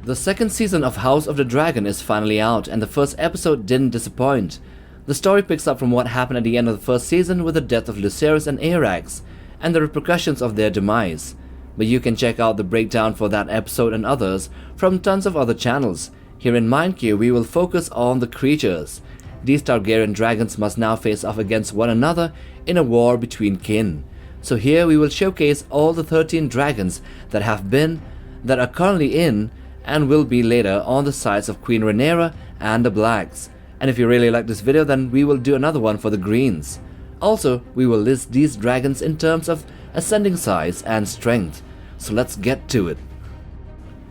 The second season of House of the Dragon is finally out, and the first episode didn't disappoint. The story picks up from what happened at the end of the first season with the death of Lucerys and Arrax, and the repercussions of their demise. But you can check out the breakdown for that episode and others from tons of other channels. Here in MindQ, we will focus on the creatures. These Targaryen dragons must now face off against one another in a war between kin. So here we will showcase all the 13 dragons that have been, that are currently in, and will be later on the sides of Queen Rhaenyra and the Blacks. And if you really like this video, then we will do another one for the Greens. Also, we will list these dragons in terms of ascending size and strength. So let's get to it.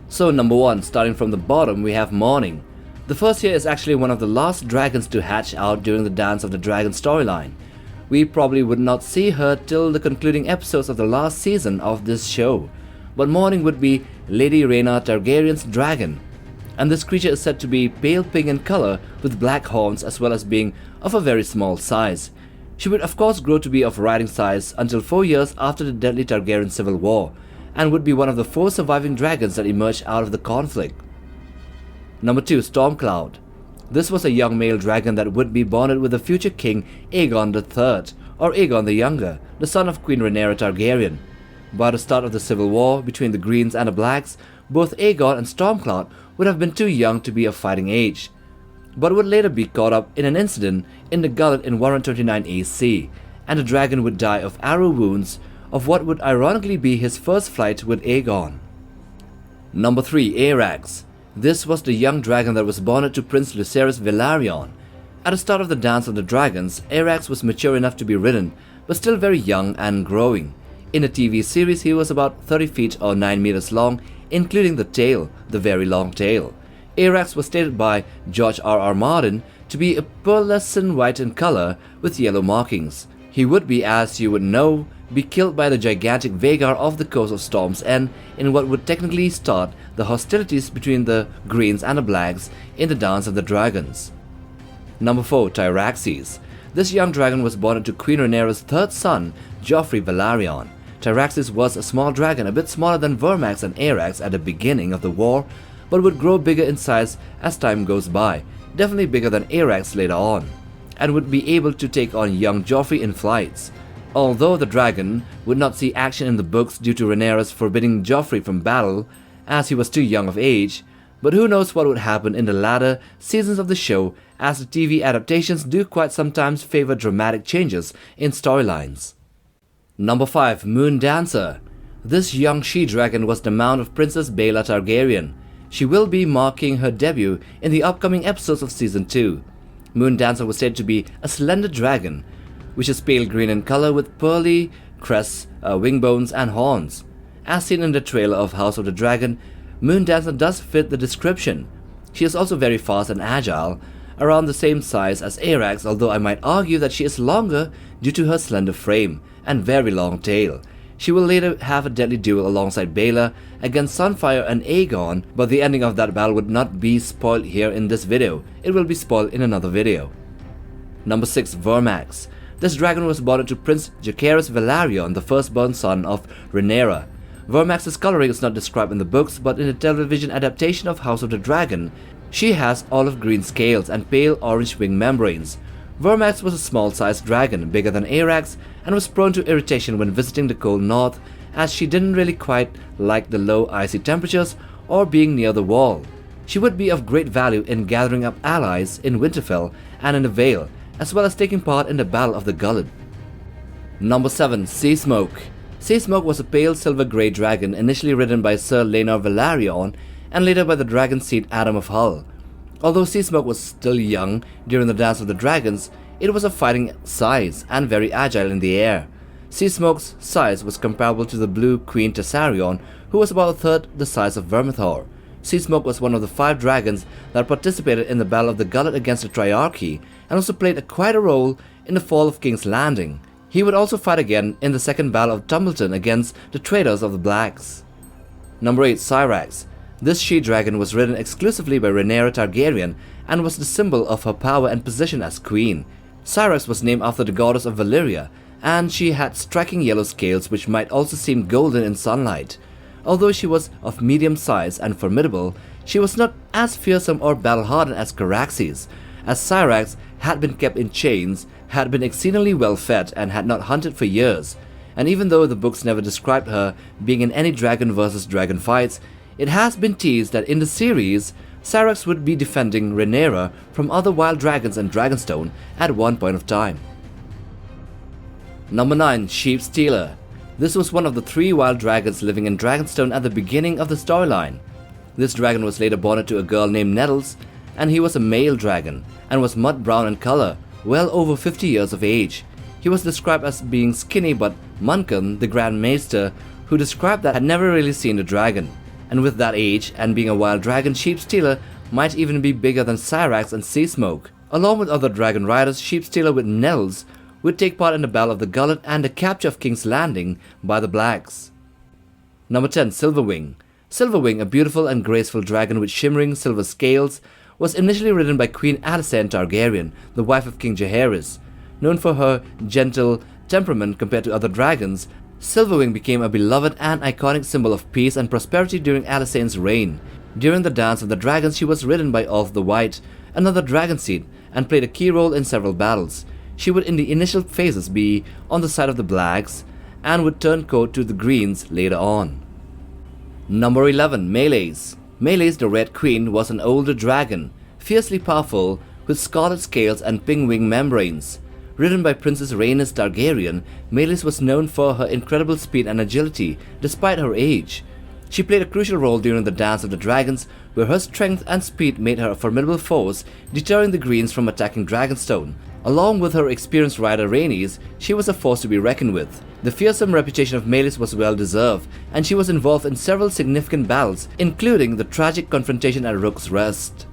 So number 1, starting from the bottom, we have Morning. The first here is actually one of the last dragons to hatch out during the Dance of the Dragon storyline. We probably would not see her till the concluding episodes of the last season of this show, but Morning would be Lady Rhaenyra Targaryen's dragon, and this creature is said to be pale pink in color with black horns as well as being of a very small size. She would of course grow to be of riding size until 4 years after the deadly Targaryen civil war, and would be one of the 4 surviving dragons that emerged out of the conflict. Number 2, Stormcloud. This was a young male dragon that would be bonded with the future king Aegon III, or Aegon the Younger, the son of Queen Rhaenyra Targaryen. By the start of the civil war between the Greens and the Blacks, both Aegon and Stormcloud would have been too young to be of fighting age, but would later be caught up in an incident in the Gullet in 129 AC, and the dragon would die of arrow wounds of what would ironically be his first fight with Aegon. Number 3, Arrax. This was the young dragon that was bonded to Prince Lucerys Velaryon. At the start of the Dance of the Dragons, Arrax was mature enough to be ridden, but still very young and growing. In the TV series, he was about 30 feet or 9 meters long, including the tail, the very long tail. Arrax was stated by George R.R. Martin to be a pearlescent white in color with yellow markings. He would be, as you would know, be killed by the gigantic Vhagar of the Coast of Storm's End in what would technically start the hostilities between the Greens and the Blacks in the Dance of the Dragons. Number 4, Tyraxes. This young dragon was bonded to Queen Rhaenyra's third son, Joffrey Velaryon. Tyraxes was a small dragon, a bit smaller than Vermax and Arrax at the beginning of the war, but would grow bigger in size as time goes by, definitely bigger than Arrax later on, and would be able to take on young Joffrey in fights. Although the dragon would not see action in the books due to Rhaenyra's forbidding Joffrey from battle, as he was too young of age, but who knows what would happen in the latter seasons of the show, as the TV adaptations do quite sometimes favor dramatic changes in storylines. Number 5, Moon Dancer. This young she-dragon was the mount of Princess Baela Targaryen. She will be marking her debut in the upcoming episodes of Season 2. Moon Dancer was said to be a slender dragon, which is pale green in color with pearly crests, wing bones and horns. As seen in the trailer of House of the Dragon, Moon Dancer does fit the description. She is also very fast and agile, around the same size as Arrax, although I might argue that she is longer due to her slender frame and very long tail. She will later have a deadly duel alongside Baela against Sunfire and Aegon, but the ending of that battle would not be spoiled here in this video. It will be spoiled in another video. Number 6, Vermax. This dragon was bonded to Prince Jacaerys Velaryon, the firstborn son of Rhaenyra. Vermax's coloring is not described in the books, but in the television adaptation of House of the Dragon, she has olive green scales and pale orange wing membranes. Vermax was a small-sized dragon, bigger than Arrax, and was prone to irritation when visiting the cold north, as she didn't really quite like the low icy temperatures or being near the wall. She would be of great value in gathering up allies in Winterfell and in the Vale, as well as taking part in the Battle of the Gullet. Number 7, Seasmoke. Seasmoke was a pale silver-grey dragon initially ridden by Sir Laenor Velaryon and later by the dragon seed Adam of Hull. Although Seasmoke was still young during the Dance of the Dragons, it was of fighting size and very agile in the air. Seasmoke's size was comparable to the Blue Queen Tessarion, who was about a third the size of Vermithor. Seasmoke was one of the 5 dragons that participated in the Battle of the Gullet against the Triarchy, and also played quite a role in the fall of King's Landing. He would also fight again in the second Battle of Tumbleton against the Traders of the Blacks. Number 8, Syrax. This she-dragon was ridden exclusively by Rhaenyra Targaryen and was the symbol of her power and position as queen. Syrax was named after the goddess of Valyria, and she had striking yellow scales which might also seem golden in sunlight. Although she was of medium size and formidable, she was not as fearsome or battle-hardened as Caraxes, as Syrax had been kept in chains, had been exceedingly well fed, and had not hunted for years. And even though the books never described her being in any dragon versus dragon fights, it has been teased that in the series, Syrax would be defending Rhaenyra from other wild dragons and Dragonstone at one point of time. Number 9. Sheep Stealer. This was one of the 3 wild dragons living in Dragonstone at the beginning of the storyline. This dragon was later born to a girl named Nettles, and he was a male dragon, and was mud brown in color, well over 50 years of age. He was described as being skinny, but Muncan, the Grand Maester, who described that had never really seen a dragon. And with that age, and being a wild dragon, Sheep Stealer might even be bigger than Syrax and Seasmoke. Along with other dragon riders, Sheep Stealer with Nettles would take part in the Battle of the Gullet and the capture of King's Landing by the Blacks. Number 10. Silverwing. Silverwing, a beautiful and graceful dragon with shimmering silver scales, was initially ridden by Queen Alicent Targaryen, the wife of King Jaehaerys. Known for her gentle temperament compared to other dragons, Silverwing became a beloved and iconic symbol of peace and prosperity during Alicent's reign. During the Dance of the Dragons, she was ridden by Ulf the White, another dragon seed, and played a key role in several battles. She would in the initial phases be on the side of the Blacks, and would turn coat to the Greens later on. Number 11. Meleys. Meleys, the Red Queen, was an older dragon, fiercely powerful, with scarlet scales and pink wing membranes. Ridden by Princess Rhaenys Targaryen, Meleys was known for her incredible speed and agility despite her age. She played a crucial role during the Dance of the Dragons, where her strength and speed made her a formidable force, deterring the Greens from attacking Dragonstone. Along with her experienced rider Rhaenys, she was a force to be reckoned with. The fearsome reputation of Meleys was well deserved, and she was involved in several significant battles, including the tragic confrontation at Rook's Rest.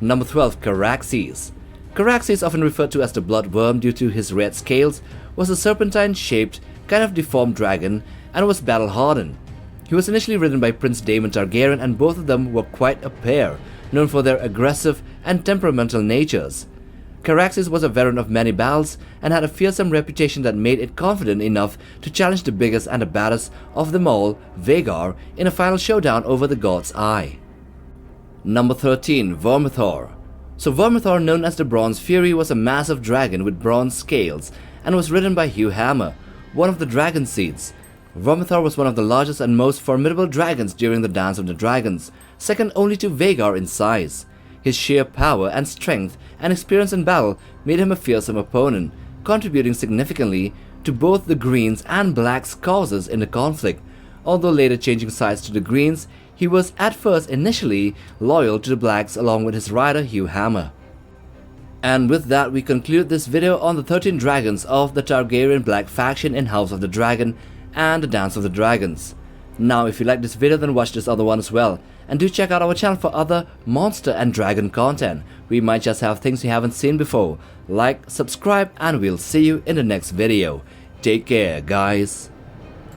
Number 12. Caraxes. Caraxes, often referred to as the Bloodworm due to his red scales, was a serpentine-shaped, kind of deformed dragon, and was battle-hardened. He was initially ridden by Prince Daemon Targaryen, and both of them were quite a pair, known for their aggressive and temperamental natures. Caraxes was a veteran of many battles and had a fearsome reputation that made it confident enough to challenge the biggest and the baddest of them all, Vhagar, in a final showdown over the God's Eye. Number 13. Vermithor. So Vermithor, known as the Bronze Fury, was a massive dragon with bronze scales and was ridden by Hugh Hammer, one of the dragon seeds. Vermithor was one of the largest and most formidable dragons during the Dance of the Dragons, second only to Vhagar in size. His sheer power and strength and experience in battle made him a fearsome opponent, contributing significantly to both the Greens' and Blacks' causes in the conflict. Although later changing sides to the Greens, he was at first initially loyal to the Blacks along with his rider Hugh Hammer. And with that, we conclude this video on the 13 dragons of the Targaryen Black faction in House of the Dragon and the Dance of the Dragons. Now, if you like this video, then watch this other one as well. And do check out our channel for other monster and dragon content. We might just have things you haven't seen before. Like, subscribe, and we'll see you in the next video. Take care, guys.